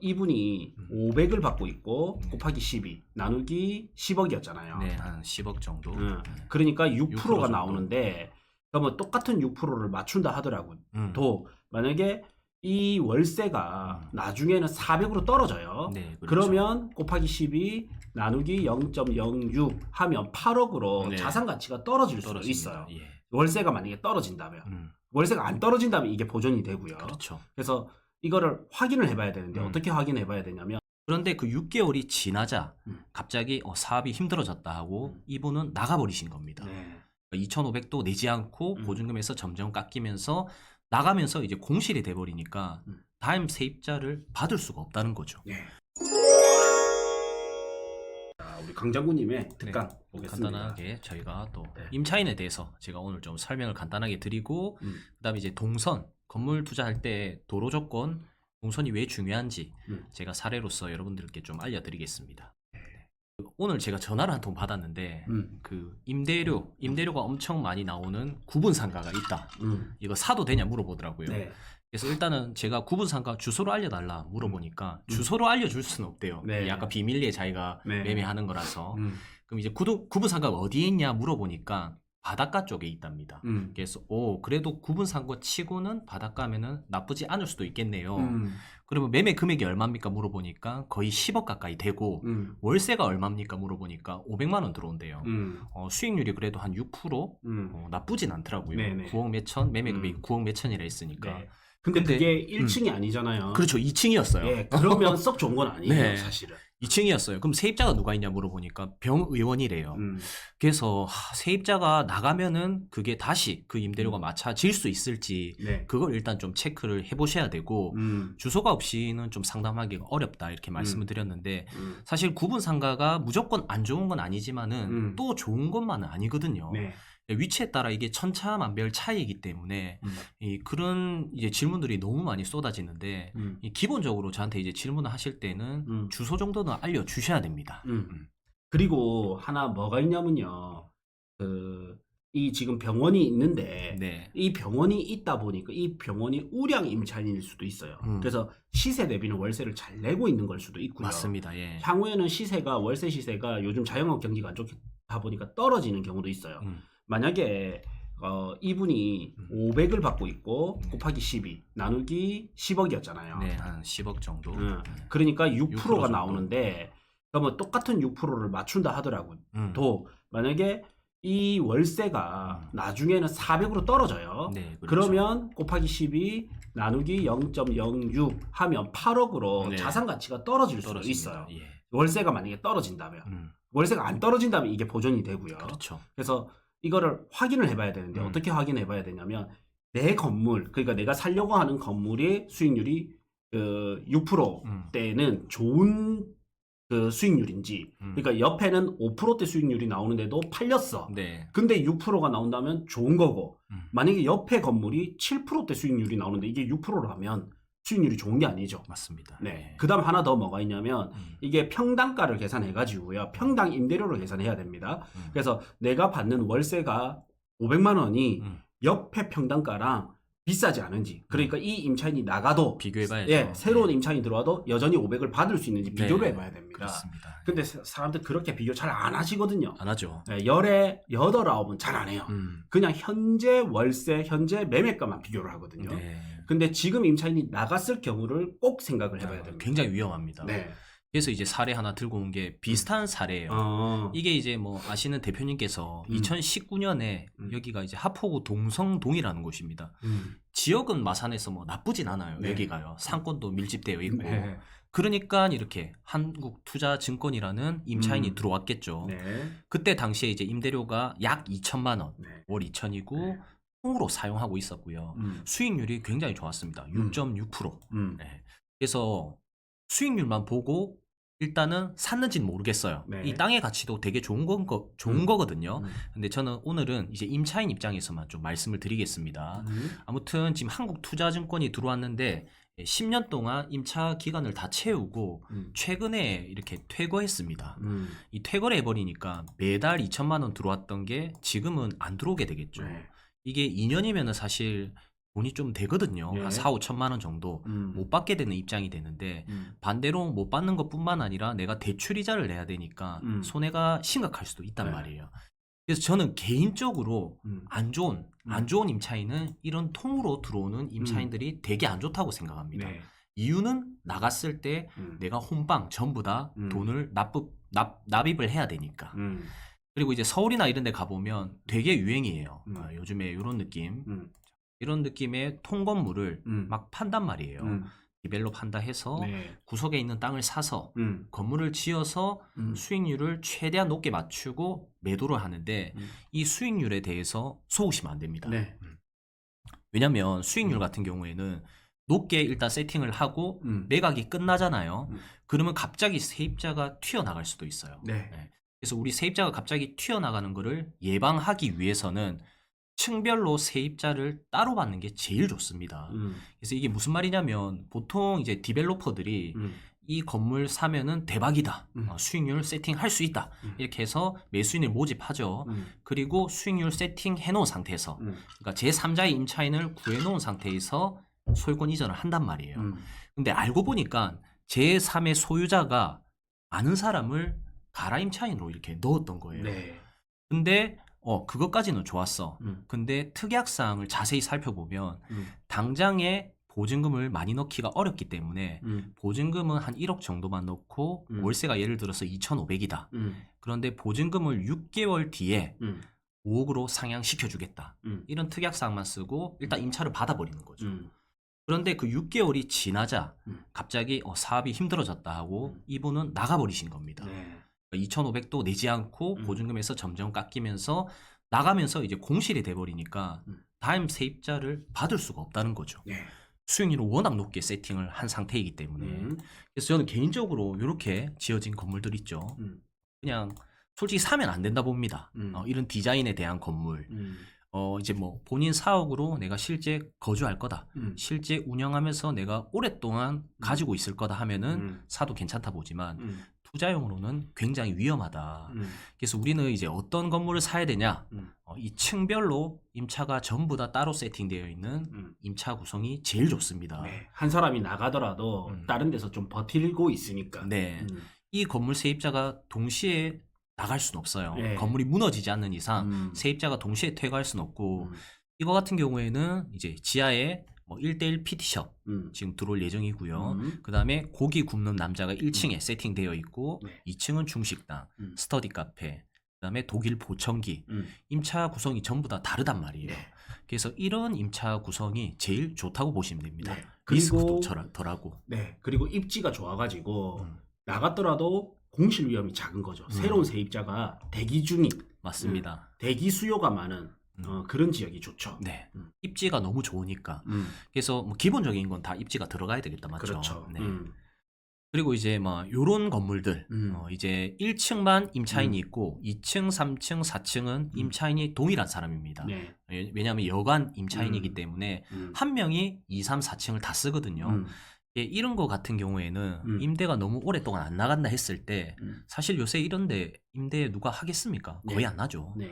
이분이 500을 받고 있고 곱하기 12 나누기 10억이었잖아요. 네, 한 10억 정도. 그러니까 6%가 6% 정도. 나오는데 그러면 똑같은 6%를 맞춘다 하더라고요. 음. 또 만약에 이 월세가 나중에는 400으로 떨어져요. 네, 그렇죠. 그러면 곱하기 12 나누기 0.06 하면 8억으로 네. 자산 가치가 떨어질 수도 떨어집니다. 있어요. 예. 월세가 만약에 떨어진다면. 월세가 안 떨어진다면 이게 보존이 되고요. 그렇죠. 그래서 이거를 확인을 해봐야 되는데 어떻게 확인해봐야 되냐면 그런데 그 6개월이 지나자 갑자기 사업이 힘들어졌다 하고 이분은 나가버리신 겁니다. 네. 2,500도 내지 않고 보증금에서 점점 깎이면서 나가면서 이제 공실이 돼버리니까 다음 세입자를 받을 수가 없다는 거죠. 네. 자, 우리 강장군님의 특강 보겠습니다. 간단하게 저희가 또 네. 임차인에 대해서 제가 오늘 좀 설명을 간단하게 드리고 그다음에 이제 동선 건물 투자할 때 도로 조건 동선이 왜 중요한지 제가 사례로서 여러분들께 좀 알려드리겠습니다. 오늘 제가 전화를 한 통 받았는데 그 임대료가 엄청 많이 나오는 구분상가가 있다. 이거 사도 되냐 물어보더라고요. 네. 그래서 일단은 제가 구분상가 주소를 알려달라 물어보니까 주소를 알려줄 수는 없대요. 네. 이게 아까 비밀리에 자기가 네. 매매하는 거라서. 그럼 이제 구분상가가 어디에 있냐 물어보니까 바닷가 쪽에 있답니다. 그래서 그래도 구분상가 치고는 바닷가면은 나쁘지 않을 수도 있겠네요. 그러면 매매 금액이 얼마입니까 물어보니까 거의 10억 가까이 되고 월세가 얼마입니까 물어보니까 500만 원 들어온대요. 수익률이 그래도 한 6% 나쁘진 않더라고요. 네네. 9억 몇천 매매 금액이 9억 몇천이라 했으니까. 네. 근데 그게 1층이 아니잖아요. 그렇죠. 2층이었어요. 예, 그러면 썩 좋은 건 아니에요, 네. 사실은. 2층이었어요. 그럼 세입자가 누가 있냐 물어보니까 병의원이래요. 그래서 세입자가 나가면은 그게 다시 그 임대료가 맞춰질 수 있을지 네. 그걸 일단 좀 체크를 해보셔야 되고 주소가 없이는 좀 상담하기가 어렵다 이렇게 말씀을 드렸는데 사실 구분상가가 무조건 안 좋은 건 아니지만은 또 좋은 것만은 아니거든요. 네. 위치에 따라 이게 천차만별 차이이기 때문에 그런 이제 질문들이 너무 많이 쏟아지는데 기본적으로 저한테 이제 질문을 하실 때는 주소 정도는 알려주셔야 됩니다. 그리고 하나 뭐가 있냐면요. 이 지금 병원이 있는데 네. 이 병원이 있다 보니까 이 병원이 우량 임차인일 수도 있어요. 그래서 시세 대비는 월세를 잘 내고 있는 걸 수도 있고요. 맞습니다. 예. 향후에는 월세 시세가 요즘 자영업 경기가 안 좋다 보니까 떨어지는 경우도 있어요. 만약에 이분이 500을 받고 있고 곱하기 12 나누기 10억이었잖아요. 네, 한 10억 정도. 그러니까 6%가 6% 정도. 나오는데 그러면 똑같은 6%를 맞춘다 하더라고요. 또 만약에 이 월세가 나중에는 400으로 떨어져요. 네, 그렇죠. 그러면 곱하기 12 나누기 0.06 하면 8억으로 네. 자산 가치가 떨어질 수도 떨어집니다. 있어요. 예. 월세가 만약에 떨어진다면. 월세가 안 떨어진다면 이게 보존이 되고요. 그렇죠. 그래서 이거를 확인을 해봐야 되는데 어떻게 확인해봐야 되냐면 내 건물, 그러니까 내가 살려고 하는 건물의 수익률이 6%대는 좋은 그 수익률인지, 그러니까 옆에는 5%대 수익률이 나오는데도 팔렸어. 네. 근데 6%가 나온다면 좋은 거고, 만약에 옆에 건물이 7%대 수익률이 나오는데 이게 6%라면 수익률이 좋은 게 아니죠. 맞습니다. 네. 그 다음 하나 더 뭐가 있냐면 이게 평당가를 계산해가지고요. 평당 임대료를 계산해야 됩니다. 그래서 내가 받는 월세가 500만 원이 옆에 평당가랑 비싸지 않은지, 그러니까 이 임차인이 나가도 비교해봐야죠. 예, 새로운 임차인이 들어와도 여전히 500을 받을 수 있는지 비교를 해봐야 됩니다. 그렇습니다. 근데 사람들 그렇게 비교 잘 안 하시거든요. 안 하죠. 네, 열에 8, 9은 잘 안 해요. 그냥 현재 월세, 현재 매매가만 비교를 하거든요. 네. 근데 지금 임차인이 나갔을 경우를 꼭 생각을 해봐야 됩니다. 굉장히 위험합니다. 네. 그래서 이제 사례 하나 들고 온 게 비슷한 사례예요. 이게 이제 뭐 아시는 대표님께서 2019년에 여기가 이제 하포구 동성동이라는 곳입니다. 지역은 마산에서 뭐 나쁘진 않아요. 네. 여기가요. 상권도 밀집되어 있고. 네. 그러니까 이렇게 한국투자증권이라는 임차인이 들어왔겠죠. 네. 그때 당시에 이제 임대료가 약 2천만 원, 네. 월 2천이고 네. 통으로 사용하고 있었고요. 수익률이 굉장히 좋았습니다. 6.6%. 네. 그래서 수익률만 보고 일단은 샀는지는 모르겠어요. 네. 이 땅의 가치도 되게 좋은 거거든요. 근데 저는 오늘은 이제 임차인 입장에서만 좀 말씀을 드리겠습니다. 아무튼 지금 한국투자증권이 들어왔는데 10년 동안 임차 기간을 다 채우고 최근에 이렇게 퇴거했습니다. 이 퇴거를 해버리니까 매달 2천만 원 들어왔던 게 지금은 안 들어오게 되겠죠. 네. 이게 2년이면은 사실 돈이 좀 되거든요. 예. 한 4, 5천만 원 정도 못 받게 되는 입장이 되는데 반대로 못 받는 것뿐만 아니라 내가 대출 이자를 내야 되니까 손해가 심각할 수도 있단 네. 말이에요. 그래서 저는 개인적으로 안 좋은 임차인은 이런 통으로 들어오는 임차인들이 되게 안 좋다고 생각합니다. 네. 이유는 나갔을 때 내가 혼방 전부 다 돈을 납입을 해야 되니까. 그리고 이제 서울이나 이런 데 가보면 되게 유행이에요. 요즘에 이런 느낌. 이런 느낌의 통건물을 막 판단 말이에요. 디벨롭 한다 해서 네. 구석에 있는 땅을 사서 건물을 지어서 수익률을 최대한 높게 맞추고 매도를 하는데 이 수익률에 대해서 속으시면 안 됩니다. 네. 왜냐면 수익률 같은 경우에는 높게 일단 세팅을 하고 매각이 끝나잖아요. 그러면 갑자기 세입자가 튀어나갈 수도 있어요. 네. 네. 그래서 우리 세입자가 갑자기 튀어나가는 거를 예방하기 위해서는 층별로 세입자를 따로 받는 게 제일 좋습니다. 그래서 이게 무슨 말이냐면 보통 이제 디벨로퍼들이 이 건물 사면은 대박이다. 수익률 세팅할 수 있다. 이렇게 해서 매수인을 모집하죠. 그리고 수익률 세팅해 놓은 상태에서 그러니까 제3자의 임차인을 구해 놓은 상태에서 소유권 이전을 한단 말이에요. 근데 알고 보니까 제3의 소유자가 아는 사람을 가라 임차인으로 이렇게 넣었던 거예요. 네. 근데 그것까지는 좋았어. 근데 특약사항을 자세히 살펴보면 당장에 보증금을 많이 넣기가 어렵기 때문에 보증금은 한 1억 정도만 넣고 월세가 예를 들어서 2,500이다. 그런데 보증금을 6개월 뒤에 5억으로 상향시켜주겠다. 이런 특약사항만 쓰고 일단 임차를 받아버리는 거죠. 그런데 그 6개월이 지나자 갑자기 사업이 힘들어졌다 하고 이분은 나가버리신 겁니다. 네. 2,500도 내지 않고 보증금에서 점점 깎이면서 나가면서 이제 공실이 돼버리니까 다음 세입자를 받을 수가 없다는 거죠. 네. 수익률을 워낙 높게 세팅을 한 상태이기 때문에. 그래서 저는 개인적으로 이렇게 지어진 건물들 있죠. 그냥 솔직히 사면 안 된다 봅니다. 이런 디자인에 대한 건물. 이제 뭐 본인 사옥으로 내가 실제 거주할 거다. 실제 운영하면서 내가 오랫동안 가지고 있을 거다 하면은 사도 괜찮다 보지만 투자용으로는 굉장히 위험하다. 그래서 우리는 이제 어떤 건물을 사야 되냐? 이 층별로 임차가 전부 다 따로 세팅되어 있는 임차 구성이 제일 좋습니다. 네. 한 사람이 나가더라도 다른 데서 좀 버티고 있으니까. 네. 이 건물 세입자가 동시에 나갈 수는 없어요. 네. 건물이 무너지지 않는 이상 세입자가 동시에 퇴거할 수는 없고 이거 같은 경우에는 이제 지하에 뭐 1대1 PT숍 지금 들어올 예정이고요. 그 다음에 고기 굽는 남자가 1층에 세팅되어 있고 네. 2층은 중식당, 스터디 카페, 그 다음에 독일 보청기, 임차 구성이 전부 다 다르단 말이에요. 네. 그래서 이런 임차 구성이 제일 좋다고 보시면 됩니다. 네. 리스크도 그리고 덜하고. 네. 그리고 입지가 좋아가지고 나갔더라도 공실 위험이 작은 거죠. 새로운 세입자가 대기 중인 맞습니다. 대기 수요가 많은 그런 지역이 좋죠. 네. 입지가 너무 좋으니까. 그래서 뭐 기본적인 건 다 입지가 들어가야 되겠다, 맞죠? 그렇죠. 네. 그리고 이제 막 요런 건물들 이제 1층만 임차인이 있고 2층, 3층, 4층은 임차인이 동일한 사람입니다. 네. 왜냐하면 여관 임차인이기 때문에 한 명이 2, 3, 4층을 다 쓰거든요. 예, 이런 거 같은 경우에는 임대가 너무 오랫동안 안 나간다 했을 때 사실 요새 이런데 임대 누가 하겠습니까? 거의 네. 안 나죠. 네.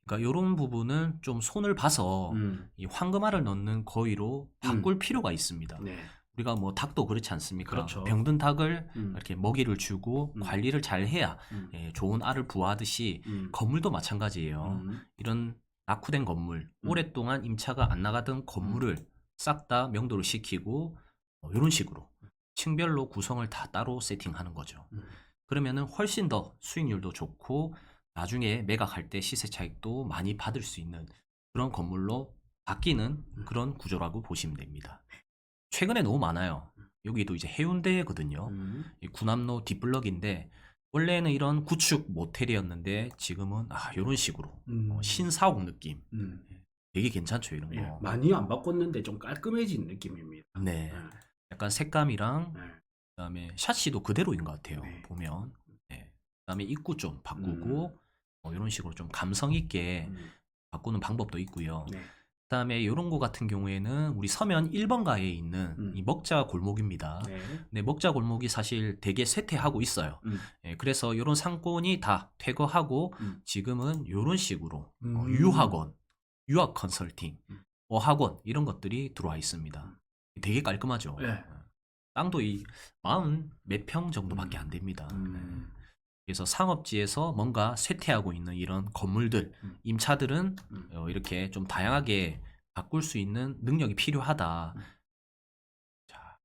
그러니까 이런 부분은 좀 손을 봐서 이 황금알을 넣는 거위로 바꿀 필요가 있습니다. 네. 우리가 뭐 닭도 그렇지 않습니까? 그렇죠. 병든 닭을 이렇게 먹이를 주고 관리를 잘 해야 좋은 알을 부화하듯이 건물도 마찬가지예요. 이런 낙후된 건물, 오랫동안 임차가 안 나가던 건물을 싹 다 명도를 시키고 이런 식으로 층별로 구성을 다 따로 세팅하는 거죠. 그러면은 훨씬 더 수익률도 좋고 나중에 매각할 때 시세 차익도 많이 받을 수 있는 그런 건물로 바뀌는 그런 구조라고 보시면 됩니다. 최근에 너무 많아요. 여기도 이제 해운대거든요. 이 구남로 뒷블럭인데 원래는 이런 구축 모텔이었는데 지금은 이런 식으로 신사옥 느낌. 되게 괜찮죠, 이런 거. 예, 많이 안 바꿨는데 좀 깔끔해진 느낌입니다. 네. 약간 색감이랑 네. 그다음에 샤시도 그대로인 것 같아요. 네. 보면. 네. 그다음에 입구 좀 바꾸고 이런 식으로 좀 감성 있게 바꾸는 방법도 있고요. 네. 그다음에 이런 거 같은 경우에는 우리 서면 1번가에 있는 이 먹자 골목입니다. 네. 네, 먹자 골목이 사실 되게 쇠퇴하고 있어요. 그래서 이런 상권이 다 퇴거하고 지금은 이런 식으로 유학원, 유학 컨설팅 학원 이런 것들이 들어와 있습니다. 되게 깔끔하죠. 네. 땅도 40 몇 평 정도밖에 안 됩니다. 그래서 상업지에서 뭔가 쇠퇴하고 있는 이런 건물들, 임차들은 이렇게 좀 다양하게 바꿀 수 있는 능력이 필요하다. 자,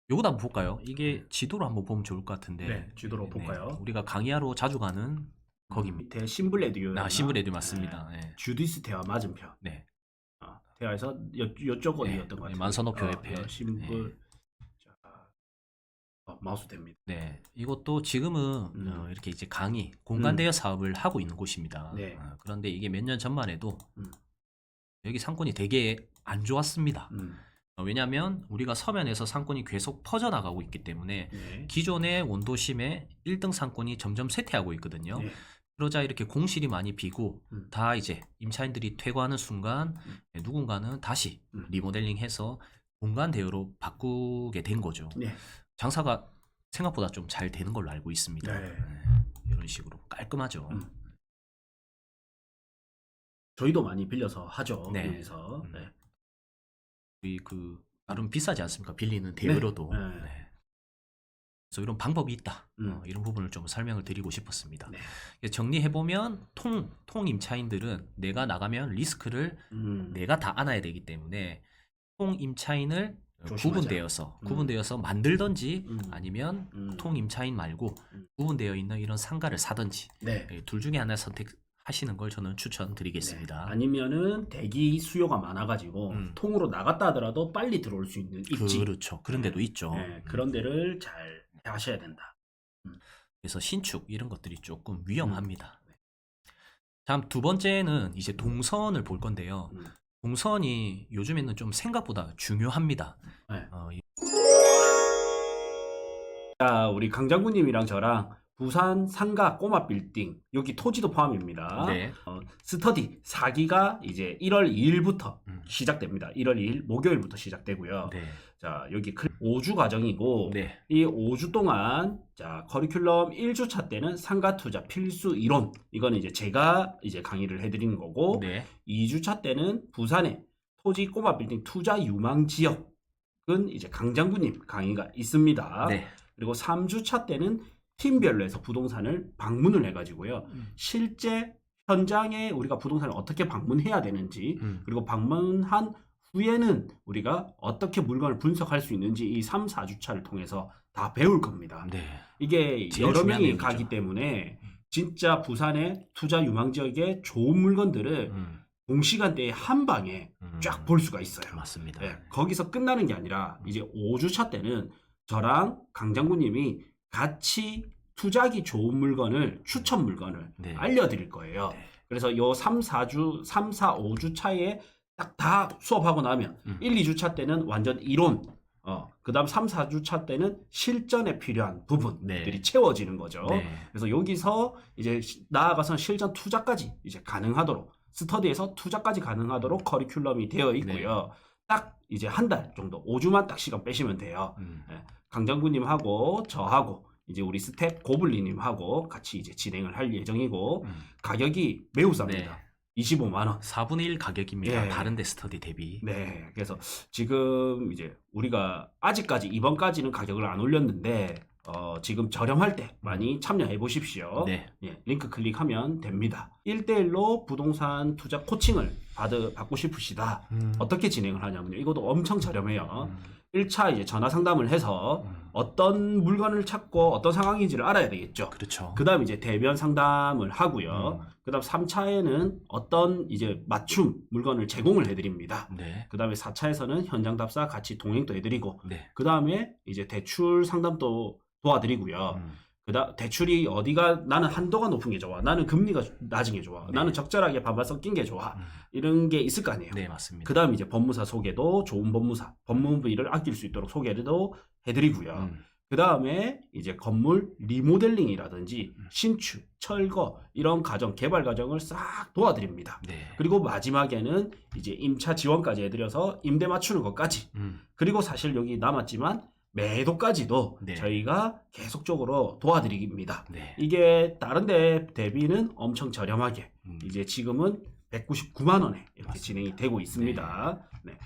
요거도 한번 볼까요? 이게 지도로 한번 보면 좋을 것 같은데. 네, 지도로 볼까요? 우리가 강의하로 자주 가는 거기입니다. 밑에 심블레드요. 심블레드 맞습니다. 네. 주디스 대화 맞은편. 네. 대화에서 요쪽 어디였던 것 같아요. 만선호표 옆에. 심블. 마우스 됩니다. 네, 이것도 지금은 이렇게 이제 강의, 공간 대여 사업을 하고 있는 곳입니다. 네. 그런데 이게 몇 년 전만 해도 여기 상권이 되게 안 좋았습니다. 왜냐하면 우리가 서면에서 상권이 계속 퍼져나가고 있기 때문에 네. 기존의 원도심의 1등 상권이 점점 쇠퇴하고 있거든요. 네. 그러자 이렇게 공실이 많이 비고 다 이제 임차인들이 퇴거하는 순간 누군가는 다시 리모델링해서 공간 대여로 바꾸게 된 거죠. 네. 장사가 생각보다 좀 잘 되는 걸로 알고 있습니다. 네. 이런 식으로 깔끔하죠. 저희도 많이 빌려서 하죠. 네. 여기서. 네. 우리 나름 비싸지 않습니까? 빌리는 대여료도. 네. 네. 그래서 이런 방법이 있다. 음. 이런 부분을 좀 설명을 드리고 싶었습니다. 네. 정리해 보면 통 임차인들은 내가 나가면 리스크를 내가 다 안아야 되기 때문에 통 임차인을 조심하자. 구분되어서 만들던지 아니면 통 임차인 말고 구분되어 있는 이런 상가를 사든지 네. 둘 중에 하나 선택하시는 걸 저는 추천드리겠습니다. 네. 아니면은 대기 수요가 많아가지고 통으로 나갔다 하더라도 빨리 들어올 수 있는 입지. 그렇죠. 그런 데도 있죠. 네. 그런 데를 잘 하셔야 된다. 그래서 신축 이런 것들이 조금 위험합니다. 다음 두 번째는 이제 동선을 볼 건데요. 동선이 요즘에는 좀 생각보다 중요합니다. 네. 자, 우리 강장군님이랑 저랑 부산 상가 꼬마 빌딩 여기 토지도 포함입니다. 네. 스터디 4기가 이제 1월 2일부터 시작됩니다. 1월 2일 목요일부터 시작되고요. 네. 자, 여기 5주 과정이고 네. 이 5주 동안 자, 커리큘럼 1주차 때는 상가 투자 필수 이론 이거는 이제 제가 이제 강의를 해드리는 거고 네. 2주차 때는 부산의 토지 꼬마 빌딩 투자 유망 지역은 이제 강장군님 강의가 있습니다. 네. 그리고 3주차 때는 팀별로 해서 부동산을 방문을 해가지고요. 실제 현장에 우리가 부동산을 어떻게 방문해야 되는지 그리고 방문한 후에는 우리가 어떻게 물건을 분석할 수 있는지 이 3, 4주차를 통해서 다 배울 겁니다. 네. 이게 여러 명이 가기 때문에 진짜 부산의 투자 유망 지역의 좋은 물건들을 동시간대에 한 방에 쫙 볼 수가 있어요. 맞습니다. 네, 거기서 끝나는 게 아니라 이제 5주차 때는 저랑 강장군님이 같이 투자하기 좋은 물건을 추천 물건을 네. 알려드릴 거예요. 네. 그래서 요 3, 4, 5주 차에 딱 다 수업하고 나면 1, 2주차 때는 완전 이론 그 다음 3, 4주차 때는 실전에 필요한 부분들이 네. 채워지는 거죠. 네. 그래서 여기서 이제 나아가서 실전 투자까지 이제 가능하도록 스터디에서 투자까지 가능하도록 커리큘럼이 되어 있고요. 딱 이제 한 달 정도 5주만 딱 시간 빼시면 돼요. 네. 강장군님하고 저하고 이제 우리 스텝 고블리님하고 같이 이제 진행을 할 예정이고 가격이 매우 쌉니다. 네. 25만 원. 4분의 1 가격입니다. 예. 다른 데 스터디 대비. 네. 그래서 지금 이제 우리가 아직까지 이번까지는 가격을 안 올렸는데 지금 저렴할 때 많이 참여해 보십시오. 네. 예, 링크 클릭하면 됩니다. 1대1로 부동산 투자 코칭을 받고 싶으시다. 어떻게 진행을 하냐면요. 이것도 엄청 저렴해요. 1차 이제 전화 상담을 해서 어떤 물건을 찾고 어떤 상황인지를 알아야 되겠죠. 그렇죠. 그 다음 이제 대면 상담을 하고요. 그 다음 3차에는 어떤 이제 맞춤 물건을 제공을 해드립니다. 네. 그 다음에 4차에서는 현장 답사 같이 동행도 해드리고, 네. 그 다음에 이제 대출 상담도 도와드리고요. 그다음 대출이 어디가 나는 한도가 높은 게 좋아, 나는 금리가 낮은 게 좋아, 네. 나는 적절하게 반반 섞인 게 좋아, 이런 게 있을 거 아니에요. 네, 맞습니다. 그 다음 이제 법무사 소개도 좋은 법무사, 법무비를 아낄 수 있도록 소개도 해드리고요. 그 다음에 이제 건물 리모델링이라든지 신축, 철거 이런 과정, 개발 과정을 싹 도와드립니다. 네. 그리고 마지막에는 이제 임차 지원까지 해드려서 임대 맞추는 것까지. 그리고 사실 여기 남았지만 매도까지도 네. 저희가 계속적으로 도와드립니다. 네. 이게 다른 데 대비는 엄청 저렴하게 이제 지금은 199만 원에 이렇게 맞습니다. 진행이 되고 있습니다. 네.